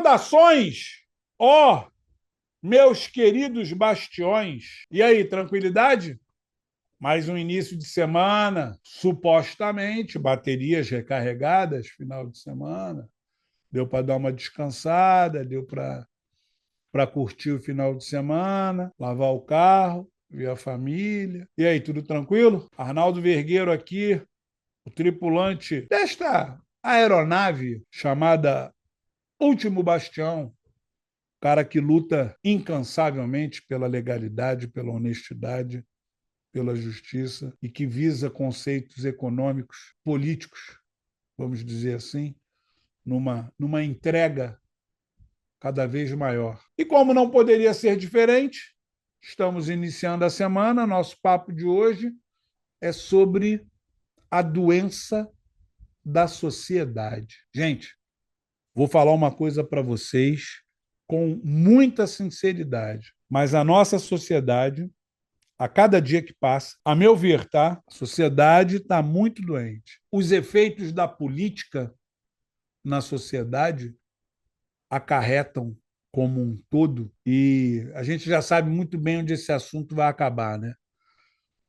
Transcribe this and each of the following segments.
Saudações, ó, meus queridos bastiões. E aí, tranquilidade? Mais um início de semana, supostamente, baterias recarregadas, final de semana. Deu para dar uma descansada, deu para curtir o final de semana, lavar o carro, ver a família. E aí, tudo tranquilo? Arnaldo Vergueiro aqui, o tripulante desta aeronave chamada Último Bastião, cara que luta incansavelmente pela legalidade, pela honestidade, pela justiça e que visa conceitos econômicos, políticos, vamos dizer assim, numa entrega cada vez maior. E como não poderia ser diferente, estamos iniciando a semana. Nosso papo de hoje é sobre a doença da sociedade. Gente, vou falar uma coisa para vocês com muita sinceridade, mas a nossa sociedade, a cada dia que passa, a meu ver, tá? A sociedade está muito doente. Os efeitos da política na sociedade acarretam como um todo, e a gente já sabe muito bem onde esse assunto vai acabar, né?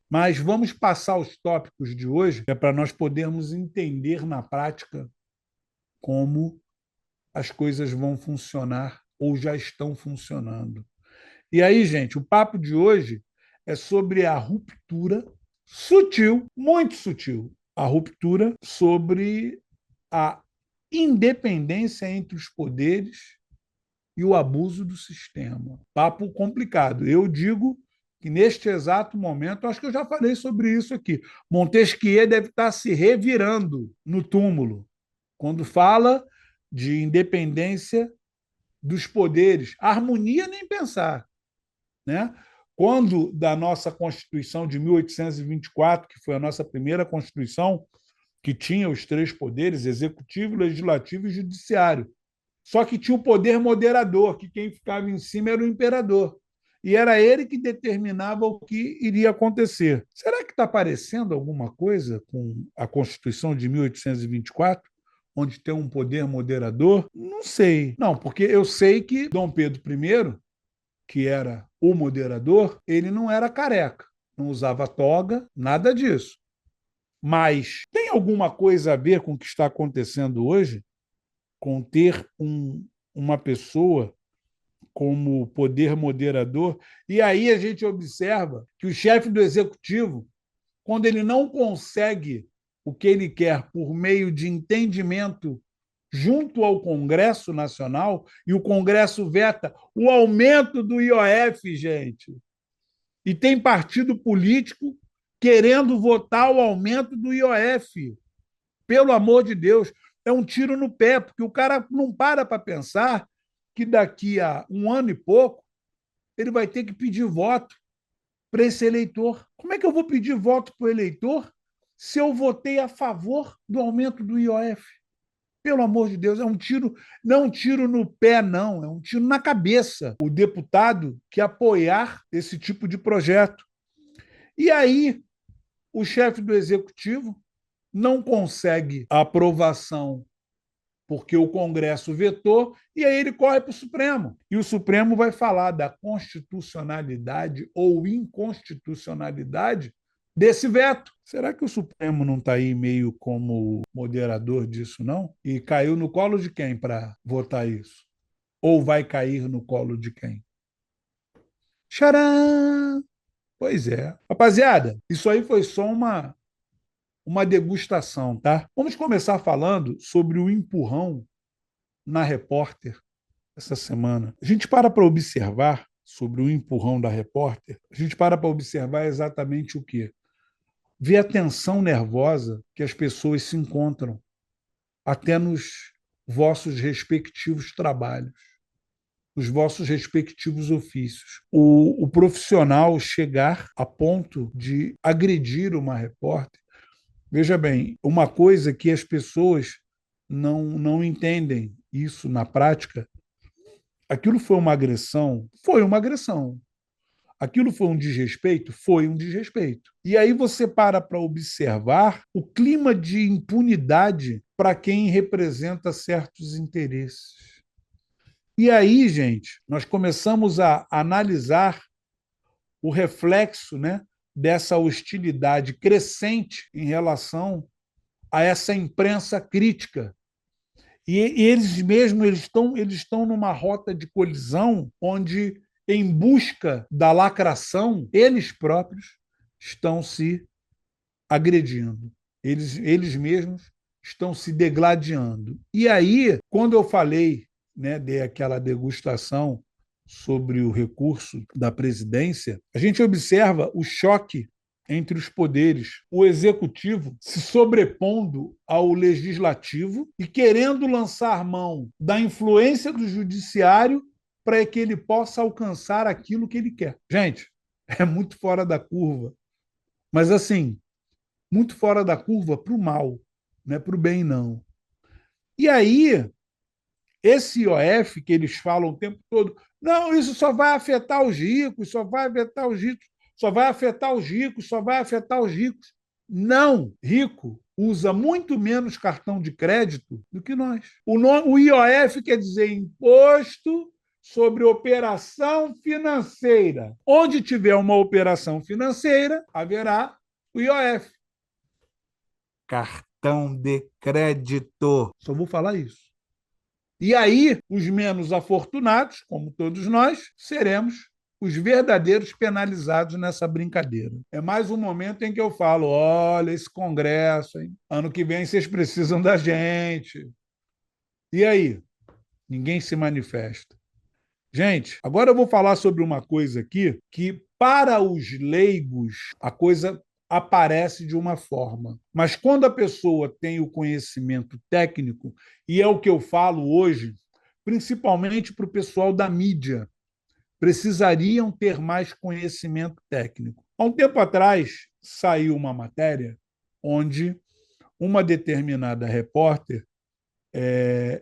Mas vamos passar os tópicos de hoje, é para nós podermos entender na prática como as coisas vão funcionar ou já estão funcionando. E aí, gente, o papo de hoje é sobre a ruptura sutil, muito sutil, a ruptura sobre a independência entre os poderes e o abuso do sistema. Papo complicado. Eu digo que neste exato momento, acho que eu já falei sobre isso aqui, Montesquieu deve estar se revirando no túmulo quando fala de independência dos poderes. Harmonia nem pensar, né? Quando da nossa Constituição de 1824, que foi a nossa primeira Constituição, que tinha os três poderes, executivo, legislativo e judiciário. Só que tinha o poder moderador, que quem ficava em cima era o imperador. E era ele que determinava o que iria acontecer. Será que está parecendo alguma coisa com a Constituição de 1824? Onde tem um poder moderador? Não sei. Não, porque eu sei que Dom Pedro I, que era o moderador, ele não era careca, não usava toga, nada disso. Mas tem alguma coisa a ver com o que está acontecendo hoje, com ter uma pessoa como poder moderador? E aí a gente observa que o chefe do executivo, quando ele não consegue o que ele quer por meio de entendimento junto ao Congresso Nacional, e o Congresso veta o aumento do IOF, gente. E tem partido político querendo votar o aumento do IOF. Pelo amor de Deus, é um tiro no pé, porque o cara não para pensar que daqui a um ano e pouco ele vai ter que pedir voto para esse eleitor. Como é que eu vou pedir voto para o eleitor se eu votei a favor do aumento do IOF? Pelo amor de Deus, é um tiro, não é um tiro no pé, não, é um tiro na cabeça. O deputado que apoiar esse tipo de projeto. E aí, o chefe do executivo não consegue a aprovação porque o Congresso vetou, e aí ele corre para o Supremo. E o Supremo vai falar da constitucionalidade ou inconstitucionalidade desse veto. Será que o Supremo não está aí meio como moderador disso, não? E caiu no colo de quem para votar isso? Ou vai cair no colo de quem? Tcharam! Pois é. Rapaziada, isso aí foi só uma degustação, tá? Vamos começar falando sobre o empurrão na Repórter essa semana. A gente para observar sobre o empurrão da Repórter, a gente para observar exatamente o quê? Ver a tensão nervosa que as pessoas se encontram até nos vossos respectivos trabalhos, nos vossos respectivos ofícios. O profissional chegar a ponto de agredir uma repórter. Veja bem, uma coisa que as pessoas não entendem isso na prática, aquilo foi uma agressão? Foi uma agressão. Aquilo foi um desrespeito? Foi um desrespeito. E aí você para observar o clima de impunidade para quem representa certos interesses. E aí, gente, nós começamos a analisar o reflexo, né, dessa hostilidade crescente em relação a essa imprensa crítica. E eles mesmos eles estão numa rota de colisão onde, em busca da lacração, eles próprios estão se agredindo. Eles mesmos estão se degladiando. E aí, quando eu falei, né, dei aquela degustação sobre o recurso da presidência, a gente observa o choque entre os poderes, o executivo se sobrepondo ao legislativo e querendo lançar mão da influência do judiciário para que ele possa alcançar aquilo que ele quer. Gente, é muito fora da curva. Mas, assim, muito fora da curva para o mal, não é para o bem, não. E aí, esse IOF que eles falam o tempo todo, não, isso só vai afetar os ricos, só vai afetar os ricos, só vai afetar os ricos, só vai afetar os ricos. Não, rico usa muito menos cartão de crédito do que nós. O IOF quer dizer Imposto sobre Operação Financeira. Onde tiver uma operação financeira, haverá o IOF. Cartão de crédito. Só vou falar isso. E aí, os menos afortunados, como todos nós, seremos os verdadeiros penalizados nessa brincadeira. É mais um momento em que eu falo: olha, esse Congresso, hein? Ano que vem vocês precisam da gente. E aí? Ninguém se manifesta. Gente, agora eu vou falar sobre uma coisa aqui que, para os leigos, a coisa aparece de uma forma. Mas quando a pessoa tem o conhecimento técnico, e é o que eu falo hoje, principalmente para o pessoal da mídia, precisariam ter mais conhecimento técnico. Há um tempo atrás, saiu uma matéria onde uma determinada repórter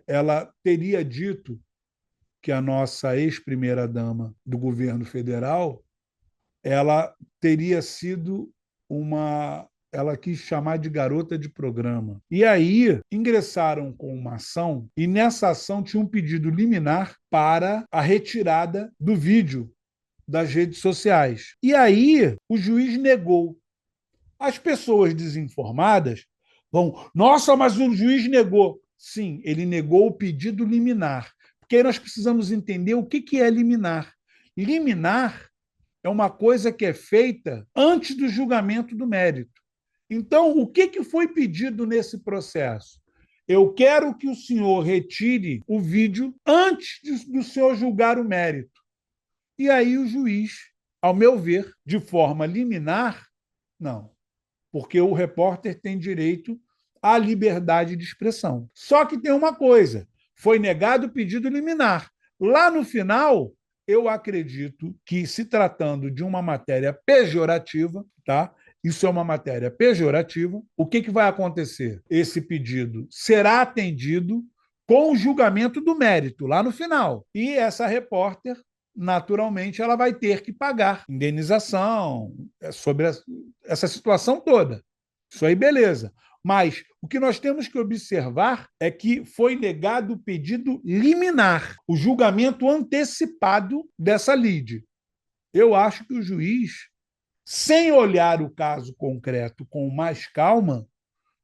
ela teria dito que a nossa ex-primeira-dama do governo federal ela teria sido uma. Ela quis chamar de garota de programa. E aí ingressaram com uma ação, e nessa ação tinha um pedido liminar para a retirada do vídeo das redes sociais. E aí o juiz negou. As pessoas desinformadas vão, nossa, mas o juiz negou. Sim, ele negou o pedido liminar. Porque aí nós precisamos entender o que é liminar. Liminar é uma coisa que é feita antes do julgamento do mérito. Então, o que foi pedido nesse processo? Eu quero que o senhor retire o vídeo antes do senhor julgar o mérito. E aí o juiz, ao meu ver, de forma liminar, não, porque o repórter tem direito à liberdade de expressão. Só que tem uma coisa, foi negado o pedido liminar. Lá no final, eu acredito que, se tratando de uma matéria pejorativa, tá? Isso é uma matéria pejorativa. O que vai acontecer? Esse pedido será atendido com o julgamento do mérito, lá no final. E essa repórter, naturalmente, ela vai ter que pagar indenização sobre essa situação toda. Isso aí, beleza. Mas o que nós temos que observar é que foi negado o pedido liminar, o julgamento antecipado dessa lide. Eu acho que o juiz, sem olhar o caso concreto com mais calma,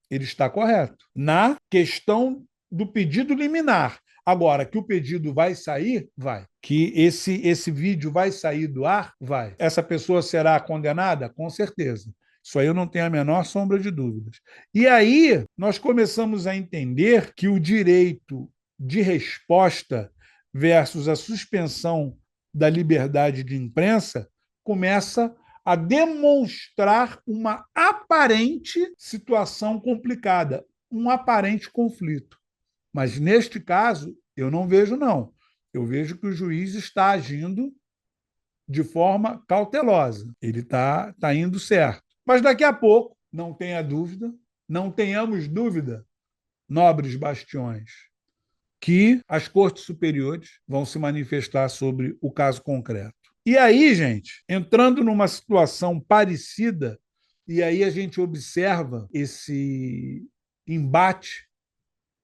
ele está correto. Na questão do pedido liminar. Agora, que o pedido vai sair, vai. Que esse vídeo vai sair do ar, vai. Essa pessoa será condenada? Com certeza. Isso aí eu não tenho a menor sombra de dúvidas. E aí nós começamos a entender que o direito de resposta versus a suspensão da liberdade de imprensa começa a demonstrar uma aparente situação complicada, um aparente conflito. Mas, neste caso, eu não vejo, não. Eu vejo que o juiz está agindo de forma cautelosa. Ele está indo certo. Mas daqui a pouco, não tenha dúvida, não tenhamos dúvida, nobres bastiões, que as cortes superiores vão se manifestar sobre o caso concreto. E aí, gente, entrando numa situação parecida, e aí a gente observa esse embate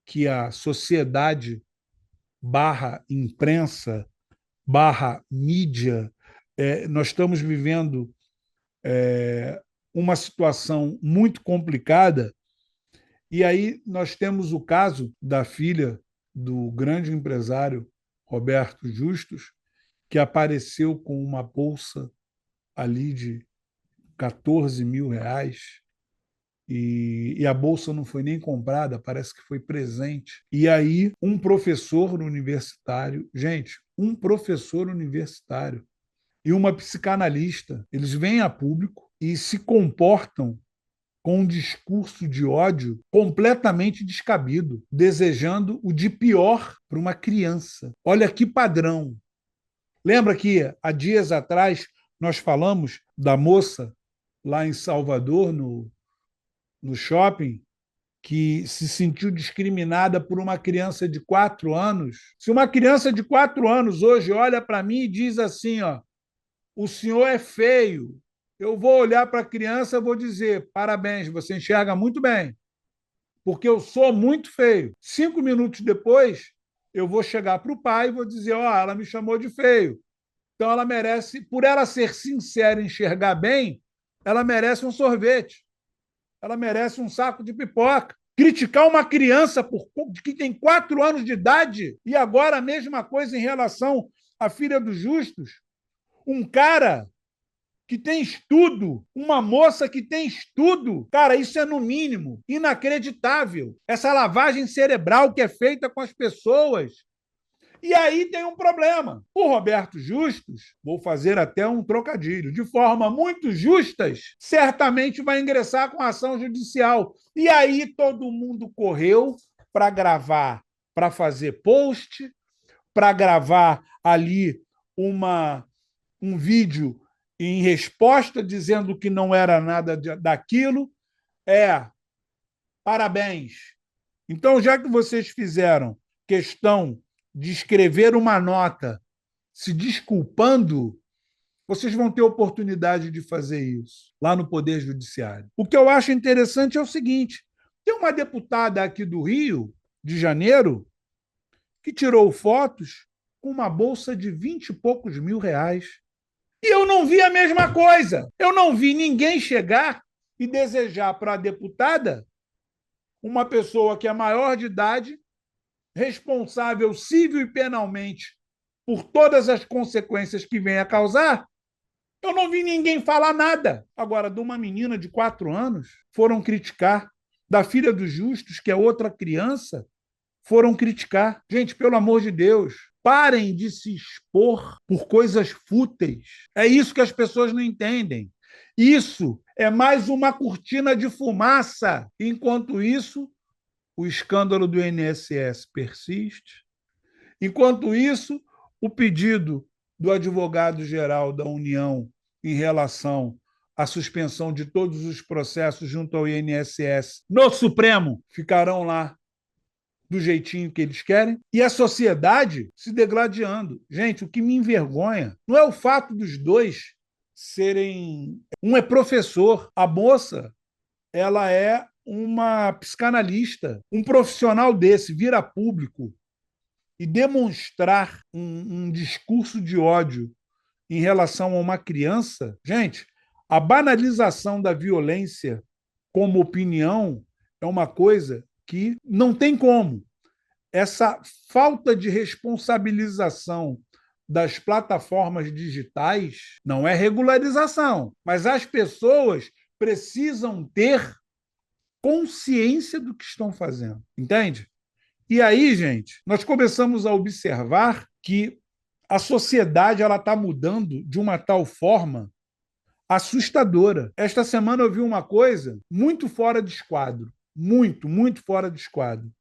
que a sociedade barra imprensa, barra mídia, nós estamos vivendo uma situação muito complicada. E aí nós temos o caso da filha do grande empresário Roberto Justus, que apareceu com uma bolsa ali de R$ 14.000, e a bolsa não foi nem comprada, parece que foi presente. E aí, um professor universitário, gente, um professor universitário e uma psicanalista, eles vêm a público e se comportam com um discurso de ódio completamente descabido, desejando o de pior para uma criança. Olha que padrão. Lembra que há dias atrás nós falamos da moça lá em Salvador, no shopping, que se sentiu discriminada por uma criança de 4 anos? Se uma criança de 4 anos hoje olha para mim e diz assim, ó, o senhor é feio, eu vou olhar para a criança e vou dizer, parabéns, você enxerga muito bem, porque eu sou muito feio. 5 minutos depois, eu vou chegar para o pai e vou dizer, ó, ela me chamou de feio. Então ela merece, por ela ser sincera e enxergar bem, ela merece um sorvete, ela merece um saco de pipoca. Criticar uma criança que tem 4 anos de idade, e agora a mesma coisa em relação à filha dos Justus, um cara que tem estudo, uma moça que tem estudo. Cara, isso é no mínimo inacreditável. Essa lavagem cerebral que é feita com as pessoas. E aí tem um problema. O Roberto Justus, vou fazer até um trocadilho, de forma muito justas, certamente vai ingressar com ação judicial. E aí todo mundo correu para gravar, para fazer post, para gravar ali um vídeo em resposta dizendo que não era nada daquilo. Parabéns. Então, já que vocês fizeram questão de escrever uma nota se desculpando, vocês vão ter oportunidade de fazer isso lá no Poder Judiciário. O que eu acho interessante é o seguinte: tem uma deputada aqui do Rio de Janeiro que tirou fotos com uma bolsa de 20 e poucos mil reais. E eu não vi a mesma coisa. Eu não vi ninguém chegar e desejar para a deputada, uma pessoa que é maior de idade, responsável civil e penalmente por todas as consequências que vem a causar, eu não vi ninguém falar nada. Agora, de uma menina de 4 anos, foram criticar. Da filha dos Justus, que é outra criança, foram criticar. Gente, pelo amor de Deus, parem de se expor por coisas fúteis. É isso que as pessoas não entendem. Isso é mais uma cortina de fumaça. Enquanto isso, o escândalo do INSS persiste. Enquanto isso, o pedido do advogado-geral da União em relação à suspensão de todos os processos junto ao INSS no Supremo ficarão lá do jeitinho que eles querem, e a sociedade se degladiando. Gente, o que me envergonha não é o fato dos dois serem... Um é professor, a moça, ela é uma psicanalista. Um profissional desse vir a público e demonstrar um discurso de ódio em relação a uma criança, gente, a banalização da violência como opinião é uma coisa que não tem como. Essa falta de responsabilização das plataformas digitais não é regularização, mas as pessoas precisam ter consciência do que estão fazendo, entende? E aí, gente, nós começamos a observar que a sociedade ela está mudando de uma tal forma assustadora. Esta semana eu vi uma coisa muito fora de esquadro, muito, muito fora de esquadro.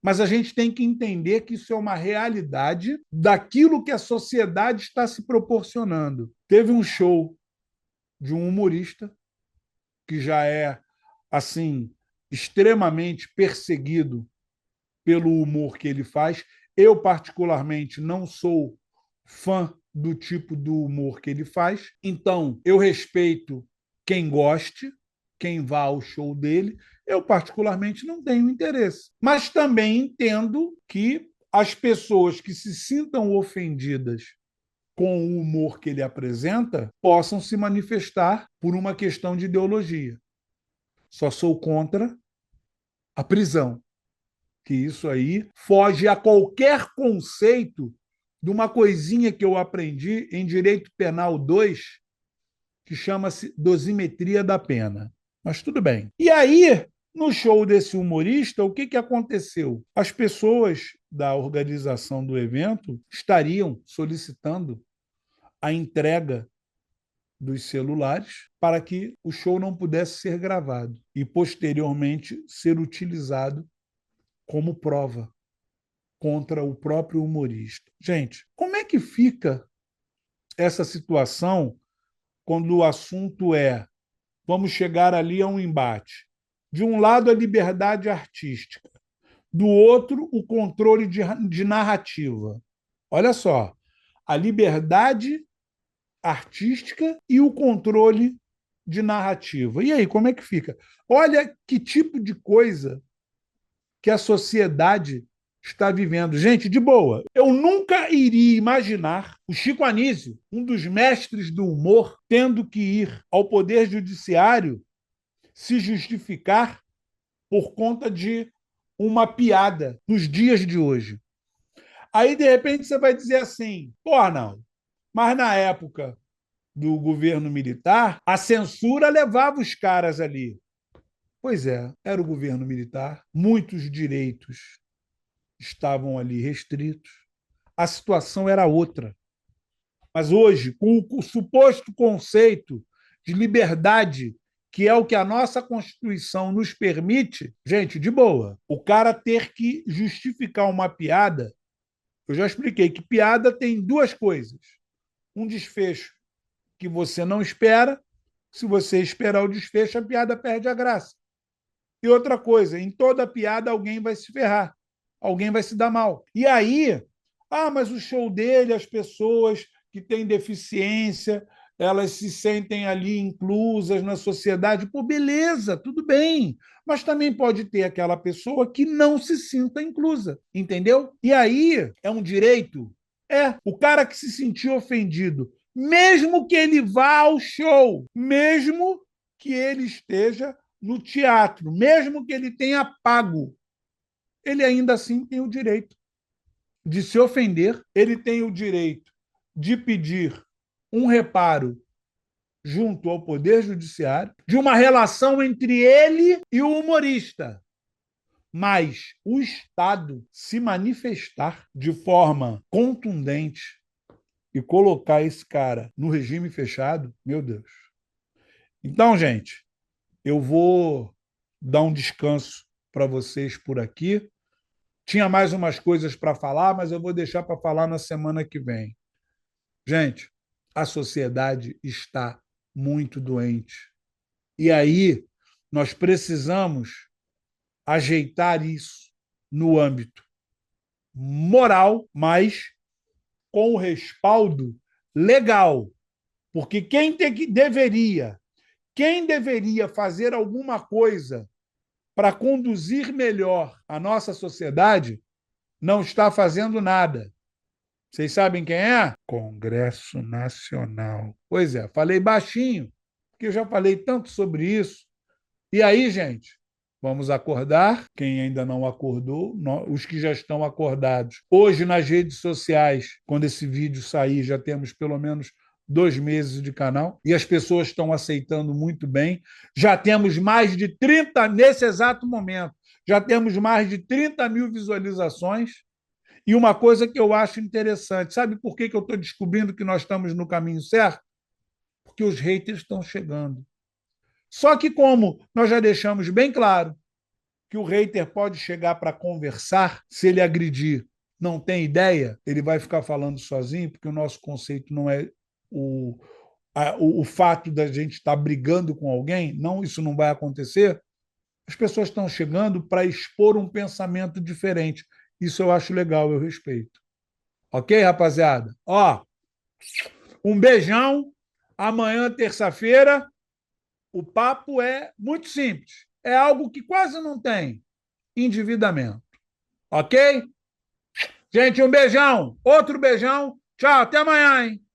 Mas a gente tem que entender que isso é uma realidade daquilo que a sociedade está se proporcionando. Teve um show de um humorista que já é assim extremamente perseguido pelo humor que ele faz. Eu, particularmente, não sou fã do tipo do humor que ele faz. Então, eu respeito quem goste, quem vá ao show dele. Eu, particularmente, não tenho interesse. Mas também entendo que as pessoas que se sintam ofendidas com o humor que ele apresenta possam se manifestar por uma questão de ideologia. Só sou contra a prisão, que isso aí foge a qualquer conceito de uma coisinha que eu aprendi em Direito Penal 2, que chama-se dosimetria da pena. Mas tudo bem. E aí, no show desse humorista, o que aconteceu? As pessoas da organização do evento estariam solicitando a entrega dos celulares para que o show não pudesse ser gravado e, posteriormente, ser utilizado como prova contra o próprio humorista. Gente, como é que fica essa situação quando o assunto é vamos chegar ali a um embate? De um lado, a liberdade artística, do outro, o controle de narrativa. Olha só, a liberdade artística e o controle de narrativa. E aí, como é que fica? Olha que tipo de coisa que a sociedade está vivendo. Gente, de boa, eu nunca iria imaginar o Chico Anísio, um dos mestres do humor, tendo que ir ao Poder Judiciário se justificar por conta de uma piada nos dias de hoje. Aí, de repente, você vai dizer assim, pô, não, mas na época do governo militar, a censura levava os caras ali. Pois é, era o governo militar, muitos direitos estavam ali restritos, a situação era outra. Mas hoje, com o suposto conceito de liberdade, que é o que a nossa Constituição nos permite, gente, de boa, o cara ter que justificar uma piada, eu já expliquei que piada tem duas coisas. Um desfecho que você não espera, se você esperar o desfecho, a piada perde a graça. E outra coisa, em toda piada alguém vai se ferrar, alguém vai se dar mal. E aí, mas o show dele, as pessoas que têm deficiência, elas se sentem ali inclusas na sociedade. Pô, beleza, tudo bem. Mas também pode ter aquela pessoa que não se sinta inclusa, entendeu? E aí é um direito. O cara que se sentiu ofendido, mesmo que ele vá ao show, mesmo que ele esteja no teatro, mesmo que ele tenha pago, ele ainda assim tem o direito de se ofender, ele tem o direito de pedir um reparo junto ao Poder Judiciário, de uma relação entre ele e o humorista. Mas o Estado se manifestar de forma contundente e colocar esse cara no regime fechado, meu Deus. Então, gente, eu vou dar um descanso para vocês por aqui. Tinha mais umas coisas para falar, mas eu vou deixar para falar na semana que vem. Gente, a sociedade está muito doente. E aí nós precisamos ajeitar isso no âmbito moral, mas com o respaldo legal. Porque quem deveria fazer alguma coisa para conduzir melhor a nossa sociedade não está fazendo nada. Vocês sabem quem é? Congresso Nacional. Pois é, falei baixinho, porque eu já falei tanto sobre isso. E aí, gente, vamos acordar. Quem ainda não acordou, os que já estão acordados. Hoje, nas redes sociais, quando esse vídeo sair, já temos pelo menos 2 meses de canal e as pessoas estão aceitando muito bem. Já temos mais de 30, nesse exato momento, já temos mais de 30 mil visualizações. E uma coisa que eu acho interessante, sabe por que eu estou descobrindo que nós estamos no caminho certo? Porque os haters estão chegando. Só que, como nós já deixamos bem claro que o hater pode chegar para conversar, se ele agredir, não tem ideia, ele vai ficar falando sozinho, porque o nosso conceito não é o fato da gente estar brigando com alguém, não, isso não vai acontecer. As pessoas estão chegando para expor um pensamento diferente. Isso eu acho legal, eu respeito. Ok, rapaziada? Um beijão. Amanhã, terça-feira, o papo é muito simples. É algo que quase não tem endividamento. Ok? Gente, um beijão. Outro beijão. Tchau, até amanhã, hein?